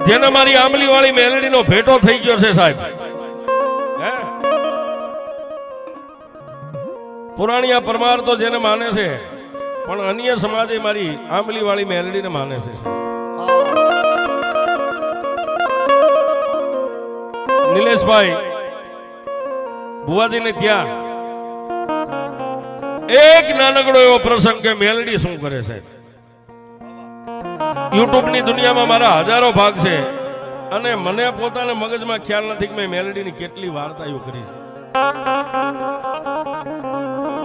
જેને મારી આંબલી વાળી મેલડીનો ભેટો થઈ ગયો છે સાહેબ. પુરાણીયા પરમાર તો જેને માને છે, પણ અન્ય સમાજે મારી આંબલી વાળી મેલડીને માને છે. નિલેશભાઈ ભુવાજીને ત્યાં એક નાનકડો એવો પ્રસંગ કે મેલડી શું કરે છે. યુટ્યુબ ની દુનિયામાં મારા હજારો ભાગ છે અને મને પોતાને મગજમાં ખ્યાલ નથી કે મેં મેલડીની કેટલી વાર્તાઓ કરી છે.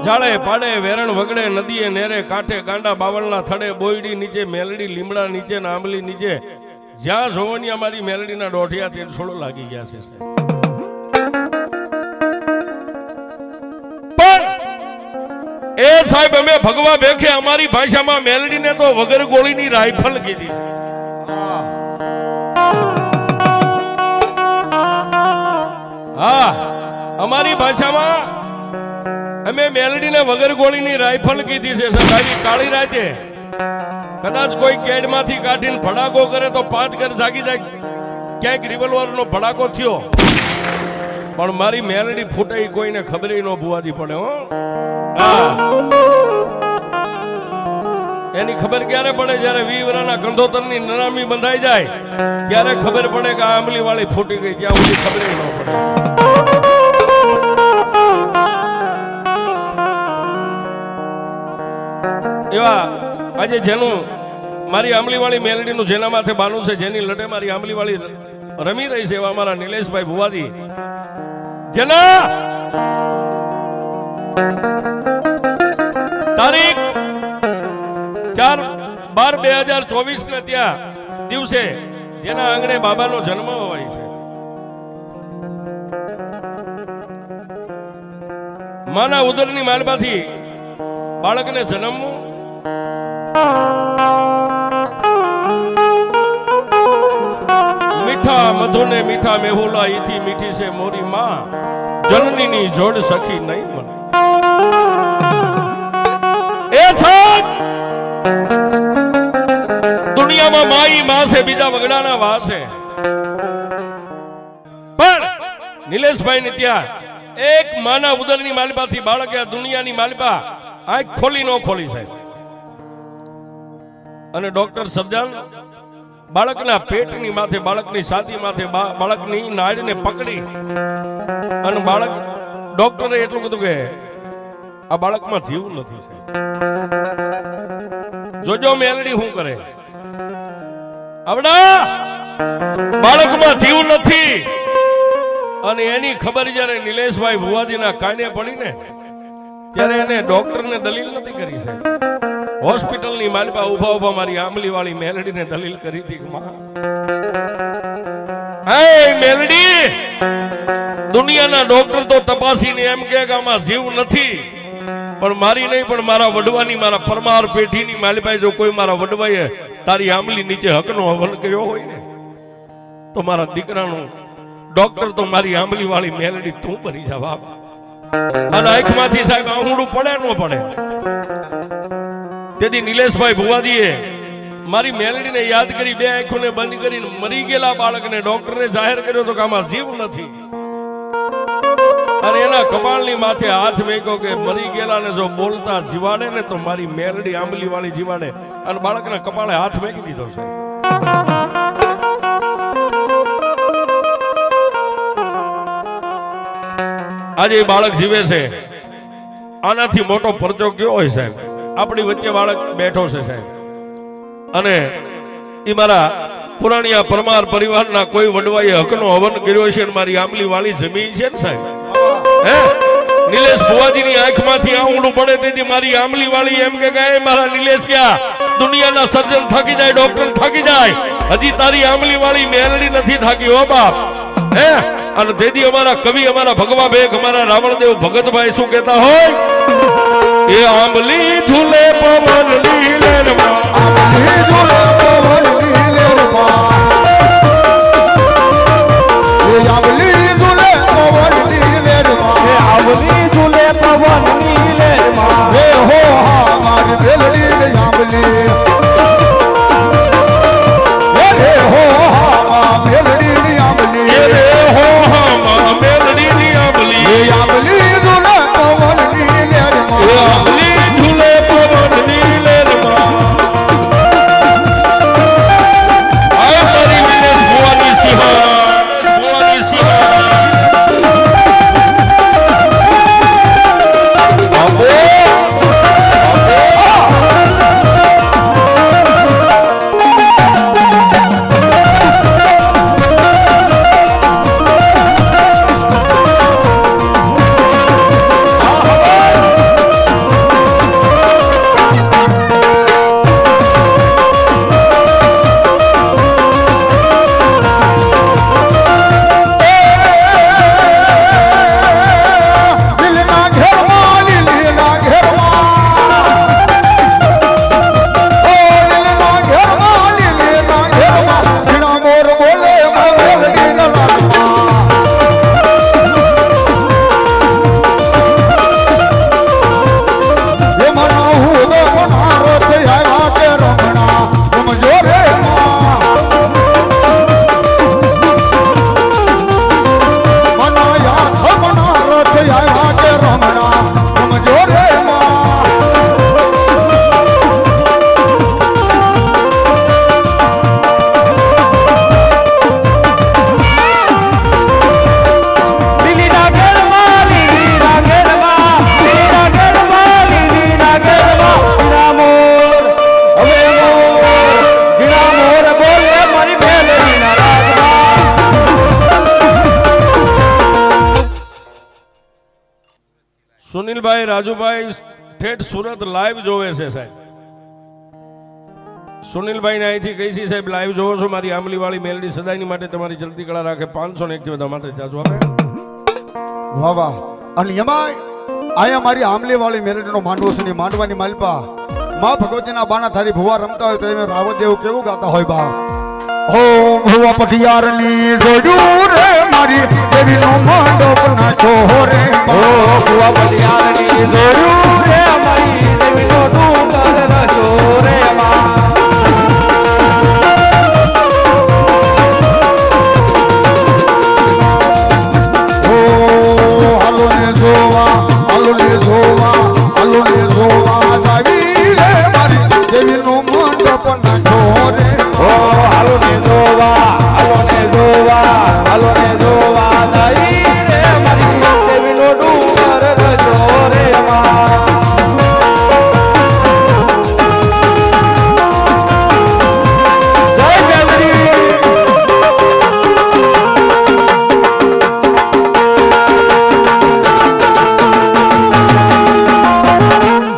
જાળે પાડે વેરણ વગડે નદીએ નેરે કાંઠે ગાંડા બાવળના થડે બોયડી નીચે મેલડી લીમડા નીચે આંબલી નીચે જ્યાં જોવાની અમારી મેલડીના દોઢિયા તેર છોડો લાગી ગયા છે. એ સાહેબ અમે ભગવા બેખે અમારી ભાષામાં મેલડીને તો વગર ગોળીની રાઇફલ કીધી છે. હા, અમારી ભાષામાં અમે મેલડીને વગર ગોળીની રાઇફલ કીધી છે. સાહેબ કાળી રાતે કદાચ કોઈ કેડમાંથી કાઢીને ભડાકો કરે તો 5 ઘર જાગી જાય. ક્યાંક રિવોલ્વરનો ભડાકો થયો પણ મારી મેલડી ફૂટે કોઈને ખબર ન ભુવાજી પડે. હો, એની ખબર ક્યારે પડે? જયારે 20 વર્ષના કંધોતરની નરામી બંધાઈ જાય ત્યારે ખબર પડે કે આ આંબલી વાળી ફૂટી ગઈ. ત્યાં સુધી ખબર ન પડે. એવા આજે જેનું મારી આંબલી વાળી મેલડીનું જેના માથે બાનું છે, જેની લડે મારી આંબલી વાળી રમી રહી છે, એવા અમારા નિલેશભાઈ ભુવાજી જેના તારીખ 4/12/2024 ને ત્યાં દિવસે જેના આંગણે બાબાનો જન્મ હોય છે. માના ઉદરની માલમાંથી બાળકને જન્મવું, મીઠા મધુને મીઠા મેહુલા ઈથી મીઠી છે મોરી માં, જનનીની જોડ સખી નહીં મને. એ સાથ દુનિયામાં માઈ માં છે, બીજા વગડાના વા છે. પણ નિલેશભાઈ ને ત્યાં એક માના ઉદરની માલિપાથી બાળકે આ દુનિયાની માલિપા આંખ ખોલી નો ખોલી છે. અને ડોક્ટર સજ્જન બાળકના પેટની માથે, બાળકની છાતી માથે બાળકની નાડીને પકડી અને બાળક ડોક્ટરે એટલું કીધું કે આ બાળકમાં જીવ નથી. જોજો મેલડી શું કરે. આવડા બાળકમાં જીવ નથી અને એની ખબર જયારે નિલેશભાઈ ભુવાજીના કાને પડી ને ત્યારે એને ડોક્ટરને દલીલ નથી કરી છે. હોસ્પિટલની માલિપા ઉભા ઉભા મારી આંબલી વાળી મેલડીને દલીલ કરી હતી કે માં, હે મેલડી, દુનિયાના ડોક્ટર તો તપાસીને એમ કે આમાં જીવ નથી, પણ મારી નહીં પણ મારા વડવાની, મારા પરમાર પેઢીની માલિપાએ જો કોઈ મારા વડવાએ તારી આંબલી નીચે હકનો હવન કર્યો હોય ને તો મારા દીકરાનું ડોક્ટર તો મારી આંબલી વાળી મેલડી તું ભરી જા બાપ. અને આંખમાંથી સાહેબ આહુડું પડે ન પડે. તેથી નિલેશભાઈ ભુવાજીએ મારી મેલડીને યાદ કરી, 2 આંખોને બંધ કરીને મરી ગયેલા બાળકને ડોક્ટરે જાહેર કર્યો તો કે આમાં જીવ નથી. અને એના કપાળની માથે હાથ મેક્યો કે મરી ગયેલા ને જો બોલતા જીવાડે ને તો મારી મેલડી આંબલી વાળી જીવાડે. અને બાળકના કપાળે હાથ મેકી દીધો છે. આજે એ બાળક જીવે છે. આનાથી મોટો પરચો કયો હોય સાહેબ? આપણી વચ્ચે બાળક બેઠો છે સાહેબ. અને એ મારા પુરાણીયા પરમાર પરિવારના કોઈ વડવાએ હકનો હવન કર્યો છે. મારી આંબલી વાળી જમીન છે ને સાહેબ. હે નિલેશ ભુવાજીની આંખમાંથી આંગળું પડે તેથી મારી આંબલી વાળી એમ કે મારા નિલેશિયા, દુનિયાના સર્જન થાકી જાય, ડોક્ટર થાકી જાય, હજી તારી આંબલી વાળી મેલડી નથી થાકી હો બાપ. હે અને તેથી અમારા કવિ, અમારા ભગવા બેગ, અમારા રાવણદેવ ભગતભાઈ શું કહેતા હોય? એ આંબલી ઝૂલે પવન લીલેરમાં, આંબલી ઝૂલે પવન લીલેરમાં, એ આંબલી ઝૂલે પવન લીલેરમાં, એ આંબલી ઝૂલે પવન લીલેરમાં, હે હો હા મારી મેલડી આંબલી. સુનિલભાઈ રાજુભાઈ ઠેઠ સુરત લાઈવ જોવે છે સાહેબ. સુનિલભાઈ ને અહીંથી કહી છે સાહેબ લાઈવ જોવો છો, મારી આંબલી વાળી મેલડી સદાયની માટે તમારી ચલતી કળા રાખે 501 થી બધા માટે જાજો આપે. વાહ વાહ. અને એમાં આયા મારી આંબલી વાળી મેલડીનો માંડવો છે ને માંડવાની માલપા માં ભગવતીના બાના થારી ભુવા રમતા હોય તો એમ રાવદેવ કેવું ગાતા હોય બા. હો ભુવા પટિયારની જોડ્યું રે મારી દેવીનો માંડો નાચો રે. ઓ ભુવા પટિયારની જોડ્યું રે મારી દેવીનો ડુંગર નાચો રે માં.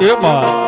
એમાં